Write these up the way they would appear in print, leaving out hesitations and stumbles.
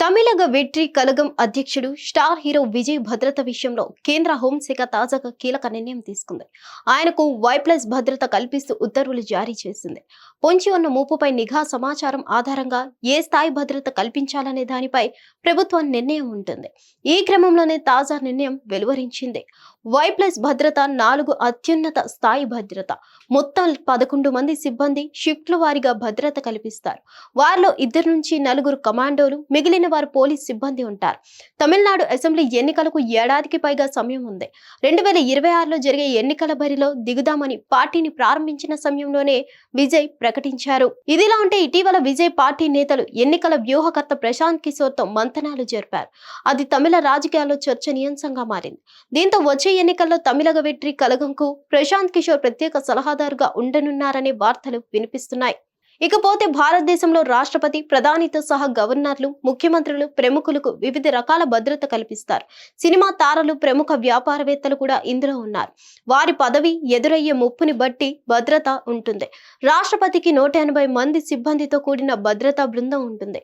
తమిళగ వెట్రి కలగం అధ్యక్షుడు star hero Vijay భద్రత విషయంలో కేంద్ర హోంశాఖ తాజాగా కీలక నిర్ణయం తీసుకుంది. ఆయనకు Y+ భద్రత కల్పిస్తూ ఉత్తర్వులు జారీ చేసింది. పొంచి ఉన్న ముప్పుపై నిఘా సమాచారం ఆధారంగా ఏ స్థాయి భద్రత కల్పించాలనే దానిపై ప్రభుత్వం నిర్ణయం ఉంటుంది. ఈ క్రమంలోనే తాజా నిర్ణయం వెలువరించింది. Y+ భద్రత 4 అత్యున్నత స్థాయి భద్రత. మొత్తం 11 మంది సిబ్బంది షిఫ్ట్ల వారీగా భద్రత కల్పిస్తారు. వారిలో 2 నుంచి 4 కమాండోలు, మిగిలిన వారు పోలీస్ సిబ్బంది ఉంటారు. తమిళనాడు అసెంబ్లీ ఎన్నికలకు ఏడాదికి పైగా సమయం ఉంది. 2026లో జరిగే ఎన్నికల బరిలో దిగుదామని పార్టీని ప్రారంభించిన సమయంలోనే విజయ్ ప్రకటించారు. ఇదిలా ఉంటే ఇటీవల విజయ్ పార్టీ నేతలు ఎన్నికల వ్యూహకర్త ప్రశాంత్ కిషోర్ తో మంతనాలు జరిపారు. అది తమిళ రాజకీయాల్లో చర్చనీయాంశంగా మారింది. దీంతో వచ్చే ఎన్నికల్లో తమిళగ వెట్రి కలగంకు ప్రశాంత్ కిషోర్ ప్రత్యేక సలహాదారుగా ఉండనున్నారనే వార్తలు వినిపిస్తున్నాయి. ఇకపోతే భారతదేశంలో రాష్ట్రపతి, ప్రధానితో సహా గవర్నర్లు, ముఖ్యమంత్రులు, ప్రముఖులకు వివిధ రకాల భద్రత కల్పిస్తారు. సినిమా తారలు, ప్రముఖ వ్యాపారవేత్తలు కూడా ఇందులో ఉన్నారు. వారి పదవి, ఎదురయ్యే ముప్పుని బట్టి భద్రత ఉంటుంది. రాష్ట్రపతికి 180 మంది సిబ్బందితో కూడిన భద్రతా బృందం ఉంటుంది.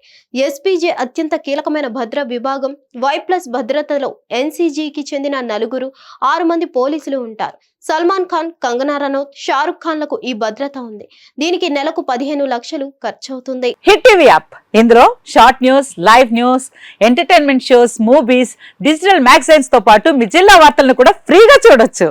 SPJ అత్యంత కీలకమైన భద్ర విభాగం. Y+ భద్రతలో NCGకి చెందిన 4, 6 మంది పోలీసులు ఉంటారు. సల్మాన్ ఖాన్, కంగనా రనౌత్, షారుఖ్ ఖాన్లకు ఈ భద్రత ఉంది. దీనికి నెలకు 15 లక్షలు ఖర్చవుతుంది. హిట్ టీవీ యాప్ ఇందులో short news, live news, entertainment shows, movies, digital magazines తో పాటు మీ జిల్లా వార్తలను కూడా ఫ్రీగా చూడొచ్చు.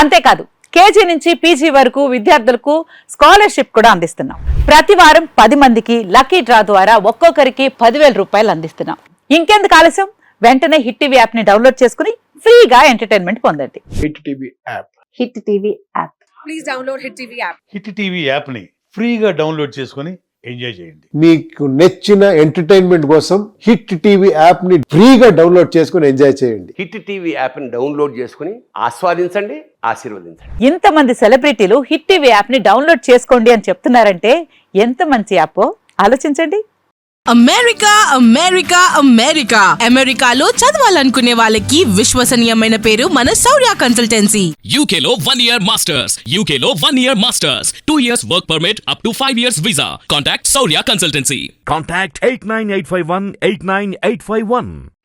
అంతేకాదు KG నుంచి PG వరకు విద్యార్థులకు స్కాలర్షిప్ కూడా అందిస్తున్నాం. ప్రతి వారం 10 మందికి లక్కీ డ్రా ద్వారా ఒక్కొక్కరికి 10,000 రూపాయలు అందిస్తున్నాం. ఇంకెందుకు ఆలస్యం, వెంటనే హిట్ టీవీ యాప్ ని డౌన్లోడ్ చేసుకుని ఫ్రీగా ఎంటర్టైన్మెంట్ పొందండి. Hit TV app. Hit TV app. Please download hit TV app. Hit TV app ని ఫ్రీగా డౌన్లోడ్ చేసుకొని ఎంజాయ్ చేయండి. మీకు నచ్చిన ఎంటర్టైన్మెంట్ కోసం హిట్ టీవీ యాప్ ని ఫ్రీగా డౌన్లోడ్ చేసుకొని ఎంజాయ్ చేయండి. హిట్ టీవీ యాప్ ని డౌన్లోడ్ చేసుకుని ఆస్వాదించండి, ఆశీర్వదించండి. ఇంతమంది సెలబ్రిటీలు హిట్ టీవీ యాప్ ని డౌన్లోడ్ చేసుకోండి అని చెప్తున్నారంటే ఎంత మంచి యాప్ ఆలోచించండి. అమెరికా అమెరికా అమెరికా అమెరికాలో చదవాలనుకునే వాళ్ళకి విశ్వసనీయమైన పేరు మన శౌర్య కన్సల్టెన్సీ. UK లో 1 year masters. UK లో 1 year masters. 2 years work permit up to 5 years visa. Contact Saurya Consultancy. Contact 89851 89851.